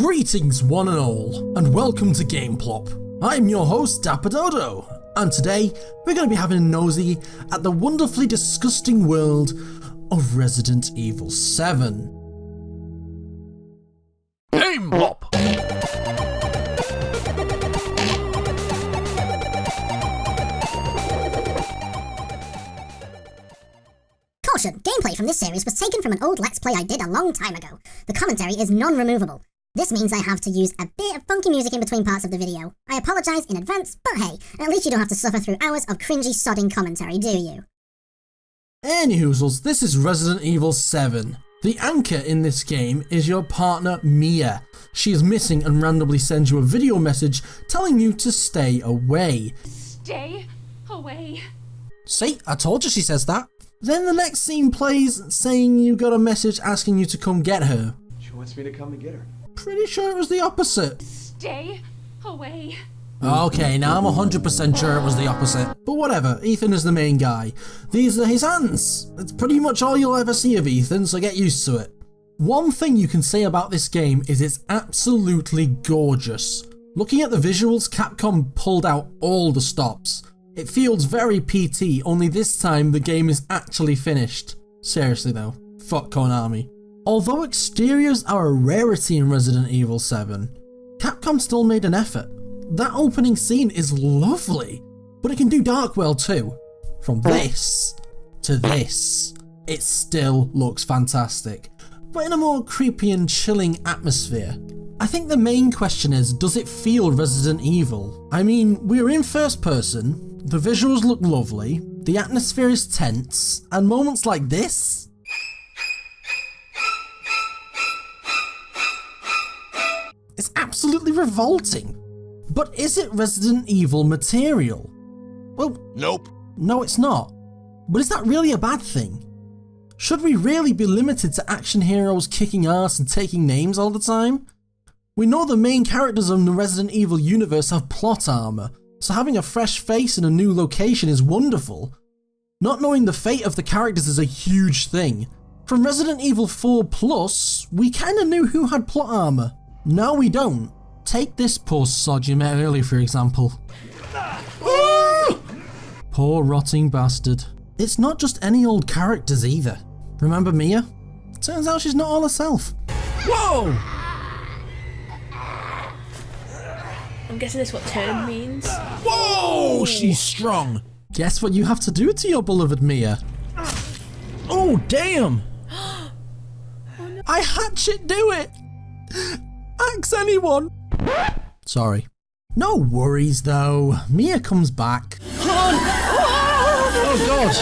Greetings one and all, and welcome to Plop. I'm your host Dapperdodo, and today we're going to be having a nosy at the wonderfully disgusting world of Resident Evil 7. Plop! Caution! Gameplay from this series was taken from an old Let's Play I did a long time ago. The commentary is non-removable. This means I have to use a bit of funky music in between parts of the video. I apologise in advance, but hey, at least you don't have to suffer through hours of cringy sodding commentary, do you? Anyhoozles, this is Resident Evil 7. The anchor in this game is your partner Mia. She is missing and randomly sends you a video message telling you to stay away. Stay away. See, I told you she says that. Then the next scene plays saying you got a message asking you to come get her. She wants me to come and get her. Pretty sure it was the opposite. Stay away. Okay, now I'm 100% sure it was the opposite. But whatever, Ethan is the main guy. These are his hands. That's pretty much all you'll ever see of Ethan, so get used to it. One thing you can say about this game is it's absolutely gorgeous. Looking at the visuals, Capcom pulled out all the stops. It feels very PT, only this time the game is actually finished. Seriously though, fuck Konami. Although exteriors are a rarity in Resident Evil 7, Capcom still made an effort. That opening scene is lovely, but it can do dark well too. From this to this, it still looks fantastic, but in a more creepy and chilling atmosphere. I think the main question is, does it feel Resident Evil? I mean, we're in first person, the visuals look lovely, the atmosphere is tense, and moments like this? It's absolutely revolting. But is it Resident Evil material? Well, Nope. no it's not. But is that really a bad thing? Should we really be limited to action heroes kicking ass and taking names all the time? We know the main characters in the Resident Evil universe have plot armor, so having a fresh face in a new location is wonderful. Not knowing the fate of the characters is a huge thing. From Resident Evil 4 Plus, we kinda knew who had plot armor. Now we don't. Take this poor sod you met earlier for example. Poor rotting bastard. It's not just any old characters either. Remember Mia? Turns out she's not all herself. Whoa! I'm guessing that's what turn means. Whoa! She's strong. Guess what you have to do to your beloved Mia? Oh damn! I hatchet do it! Ask anyone! Sorry. No worries though, Mia comes back. Oh god!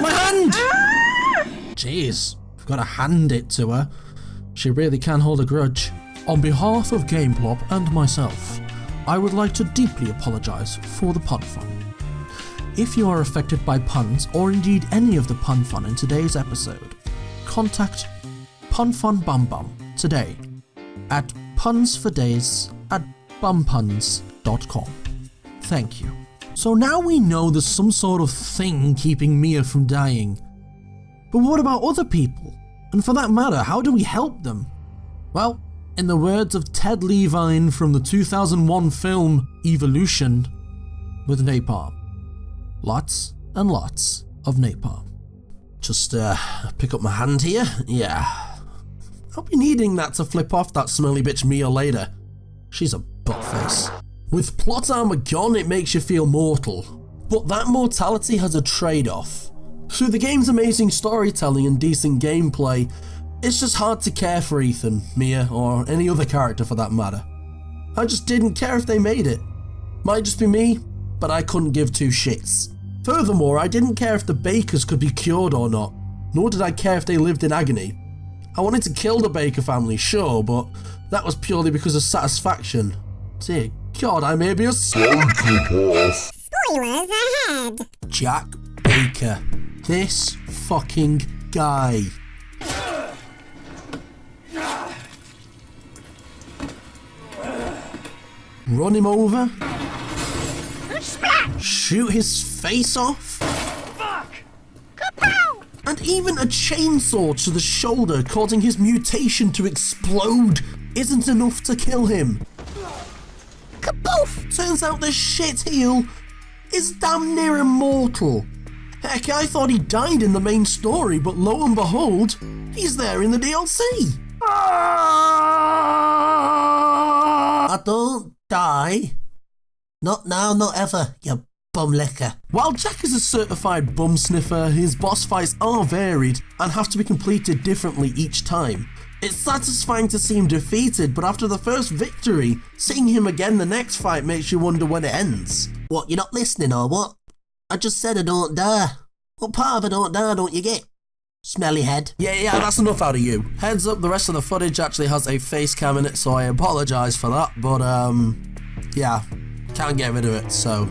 My hand! Jeez, I've got to hand it to her. She really can hold a grudge. On behalf of Plop and myself, I would like to deeply apologise for the pun fun. If you are affected by puns, or indeed any of the pun fun in today's episode, contact punfunbumbum today at punsfordays@bumpuns.com. Thank you. So now we know there's some sort of thing keeping Mia from dying. But what about other people? And for that matter, how do we help them? Well, in the words of Ted Levine from the 2001 film Evolution, with napalm. Lots and lots of napalm. Just pick up my hand here. Yeah. I'll be needing that to flip off that smelly bitch Mia later. She's a buttface. With plot armor gone, it makes you feel mortal. But that mortality has a trade-off. Through the game's amazing storytelling and decent gameplay, it's just hard to care for Ethan, Mia, or any other character for that matter. I just didn't care if they made it. Might just be me, but I couldn't give two shits. Furthermore, I didn't care if the Bakers could be cured or not, nor did I care if they lived in agony. I wanted to kill the Baker family, sure, but that was purely because of satisfaction. Dear God, I may be a psychopath. Spoilers ahead! Jack Baker. This fucking guy. Run him over. Shoot his face off. Fuck! And even a chainsaw to the shoulder, causing his mutation to explode. isn't enough to kill him. Kaboof! Turns out the shit heel is damn near immortal. Heck, I thought he died in the main story, but lo and behold, he's there in the DLC. I don't die. Not now, not ever, you bum licker. While Jack is a certified bum sniffer, his boss fights are varied and have to be completed differently each time. It's satisfying to see him defeated, but after the first victory, seeing him again the next fight makes you wonder when it ends. What, you're not listening or what? I just said I don't die. What part of I don't die don't you get? Smelly head. Yeah, that's enough out of you. Heads up, the rest of the footage actually has a face cam in it, so I apologise for that, but yeah, can't get rid of it, so.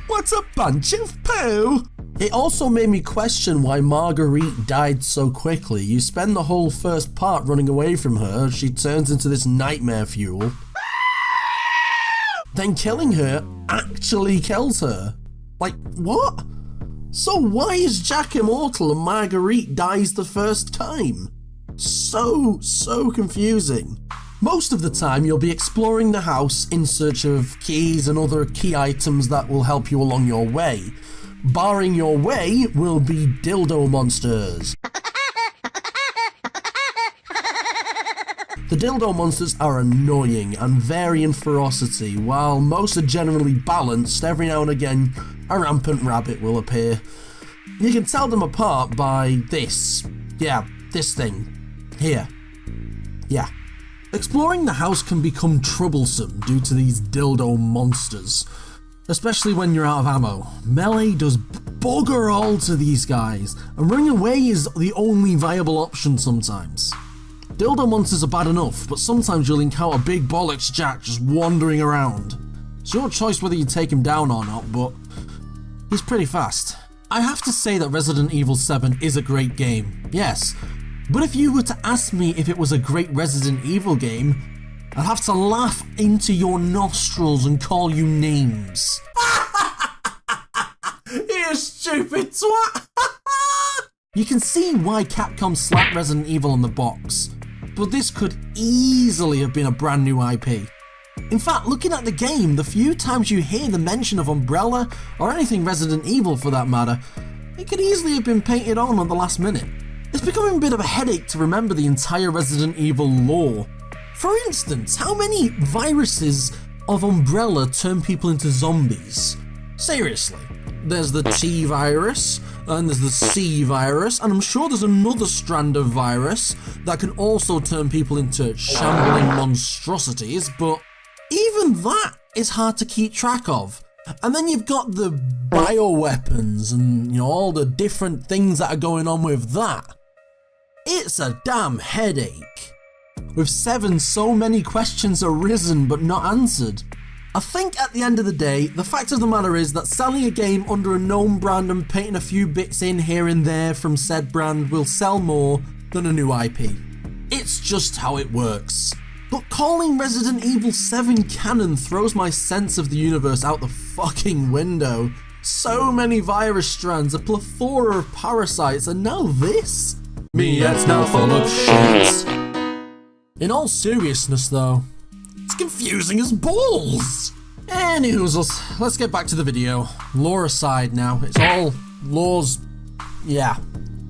What a bunch of poo! It also made me question why Marguerite died so quickly. You spend the whole first part running away from her, she turns into this nightmare fuel. Then killing her actually kills her. Like, what? So why is Jack immortal and Marguerite dies the first time? So confusing. Most of the time you'll be exploring the house in search of keys and other key items that will help you along your way. Barring your way will be dildo monsters. The dildo monsters are annoying and vary in ferocity. While most are generally balanced, every now and again a rampant rabbit will appear. You can tell them apart by this. Yeah, this thing. Here. Yeah. Exploring the house can become troublesome due to these dildo monsters. Especially when you're out of ammo. Melee does bugger all to these guys, and running away is the only viable option sometimes. Dildo monsters are bad enough, but sometimes you'll encounter Big Bollocks Jack just wandering around. It's your choice whether you take him down or not, but he's pretty fast. I have to say that Resident Evil 7 is a great game, yes, but if you were to ask me if it was a great Resident Evil game, I'd have to laugh into your nostrils and call you names. You stupid twat! You can see why Capcom slapped Resident Evil on the box, but this could easily have been a brand new IP. In fact, looking at the game, the few times you hear the mention of Umbrella, or anything Resident Evil for that matter, it could easily have been painted on the last minute. It's becoming a bit of a headache to remember the entire Resident Evil lore. For instance, how many viruses of Umbrella turn people into zombies? Seriously. There's the T virus, and there's the C virus, and I'm sure there's another strand of virus that can also turn people into shambling monstrosities, but even that is hard to keep track of. And then you've got the bioweapons and, you know, all the different things that are going on with that. It's a damn headache. With 7, so many questions are risen but not answered. I think at the end of the day, the fact of the matter is that selling a game under a known brand and painting a few bits in here and there from said brand will sell more than a new IP. It's just how it works. But calling Resident Evil 7 canon throws my sense of the universe out the fucking window. So many virus strands, a plethora of parasites, and now this? Me head's now full of shit. In all seriousness though, it's confusing as balls! Anywho, let's get back to the video. Lore aside now, it's all laws, yeah.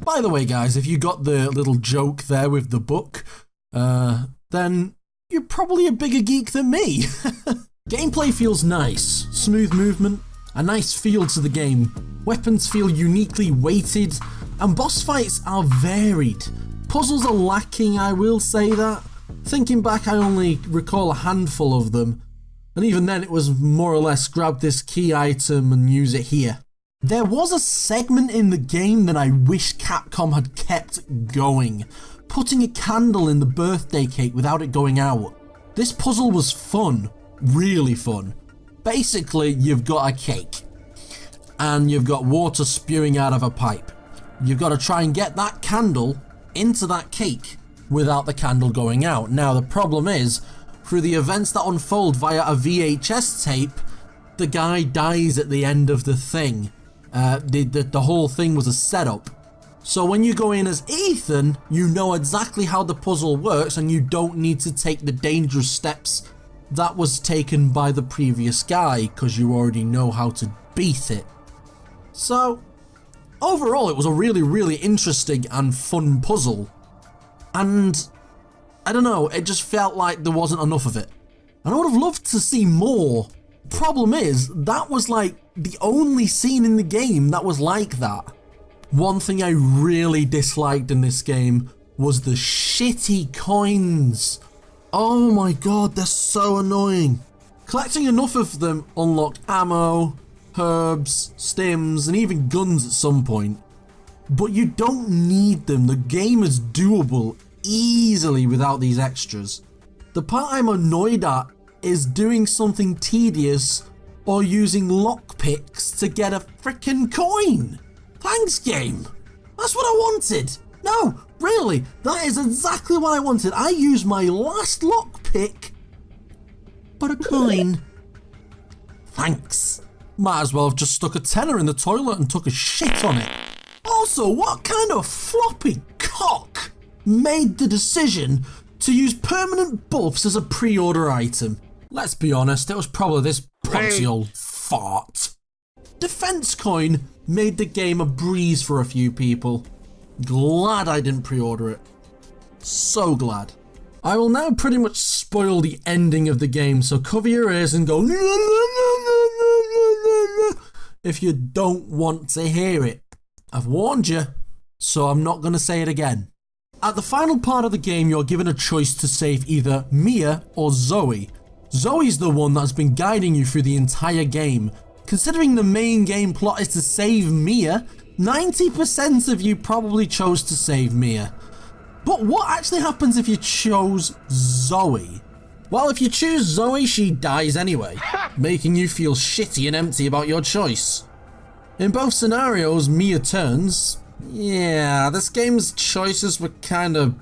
By the way guys, if you got the little joke there with the book, then you're probably a bigger geek than me. Gameplay feels nice, smooth movement, a nice feel to the game. Weapons feel uniquely weighted, and boss fights are varied. Puzzles are lacking, I will say that. Thinking back, I only recall a handful of them, and even then it was more or less grab this key item and use it here. There was a segment in the game that I wish Capcom had kept going. Putting a candle in the birthday cake without it going out. This puzzle was fun, really fun. Basically, you've got a cake, and you've got water spewing out of a pipe. You've got to try and get that candle into that cake without the candle going out. Now the problem is, through the events that unfold via a VHS tape, the guy dies at the end of the thing. The whole thing was a setup. So when you go in as Ethan, you know exactly how the puzzle works and you don't need to take the dangerous steps that was taken by the previous guy because you already know how to beat it. So overall, it was a really, really interesting and fun puzzle. And I don't know, it just felt like there wasn't enough of it. And I would have loved to see more. Problem is, that was like the only scene in the game that was like that. One thing I really disliked in this game was the shitty coins. Oh my god, they're so annoying. Collecting enough of them unlocked ammo, herbs, stims, and even guns at some point. But you don't need them. The game is doable easily without these extras. The part I'm annoyed at is doing something tedious or using lockpicks to get a frickin' coin. Thanks, game. That's what I wanted. No, really, that is exactly what I wanted. I used my last lockpick, but a coin. Thanks. Might as well have just stuck a tenner in the toilet and took a shit on it. Also, what kind of floppy cock made the decision to use permanent buffs as a pre-order item? Let's be honest, it was probably this poncy old fart. Defense coin made the game a breeze for a few people. Glad I didn't pre-order it. So glad. I will now pretty much spoil the ending of the game, so cover your ears and go if you don't want to hear it. I've warned you, so I'm not going to say it again. At the final part of the game, you're given a choice to save either Mia or Zoe. Zoe's the one that's been guiding you through the entire game. Considering the main game plot is to save Mia, 90% of you probably chose to save Mia. But what actually happens if you chose Zoe? Well, if you choose Zoe, she dies anyway, making you feel shitty and empty about your choice. In both scenarios, Mia turns. Yeah, this game's choices were kind of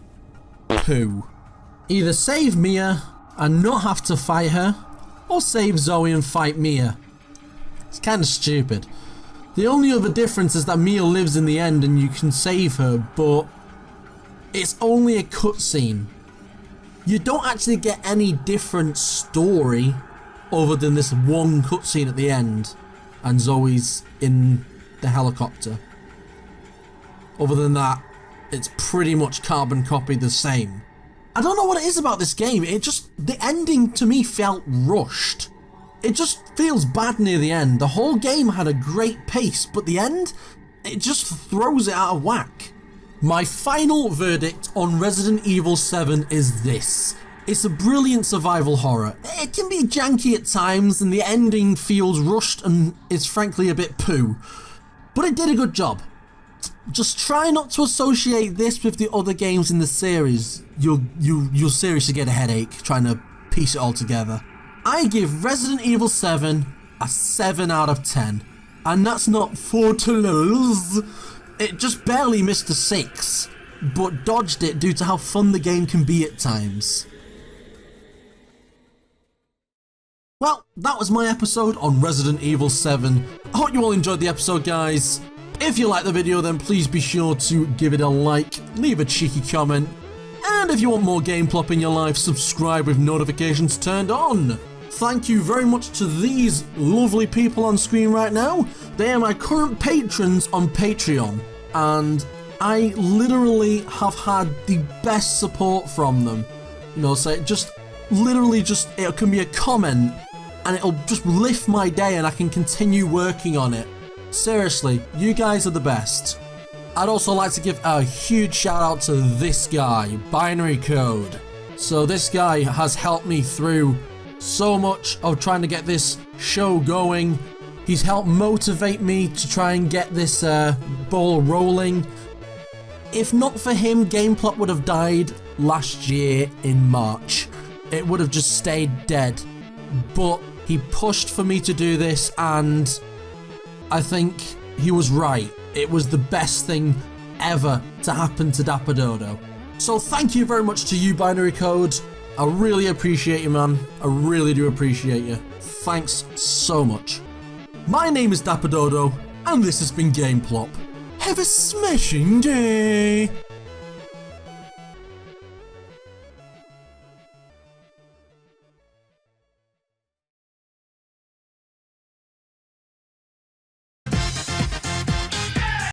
poo. Either save Mia and not have to fight her, or save Zoe and fight Mia. It's kind of stupid. The only other difference is that Mia lives in the end and you can save her, but it's only a cutscene. You don't actually get any different story other than this one cutscene at the end and Zoe's in the helicopter. Other than that, it's pretty much carbon copied the same. I don't know what it is about this game, the ending to me felt rushed. It just feels bad near the end. The whole game had a great pace, but the end, it just throws it out of whack. My final verdict on Resident Evil 7 is this. It's a brilliant survival horror. It can be janky at times and the ending feels rushed and is frankly a bit poo. But it did a good job. Just try not to associate this with the other games in the series. You'll seriously get a headache trying to piece it all together. I give Resident Evil 7 a 7 out of 10. And that's not for to lose. It just barely missed a 6, but dodged it due to how fun the game can be at times. Well, that was my episode on Resident Evil 7. I hope you all enjoyed the episode, guys. If you liked the video, then please be sure to give it a like, leave a cheeky comment, and if you want more game plop in your life, subscribe with notifications turned on. Thank you very much to these lovely people on screen right now. They are my current patrons on Patreon, and I literally have had the best support from them. You know, so it can be a comment, and it'll just lift my day and I can continue working on it. Seriously, you guys are the best. I'd also like to give a huge shout out to this guy, Binary Code. So this guy has helped me through so much of trying to get this show going. He's helped motivate me to try and get this ball rolling. If not for him, GamePlot would have died last year in March. It would have just stayed dead. But he pushed for me to do this, and I think he was right. It was the best thing ever to happen to Dapper Dodo. So thank you very much to you, Binary Code. I really appreciate you, man. I really do appreciate you. Thanks so much. My name is Dapper Dodo, and this has been GamePlop. Have a smashing day!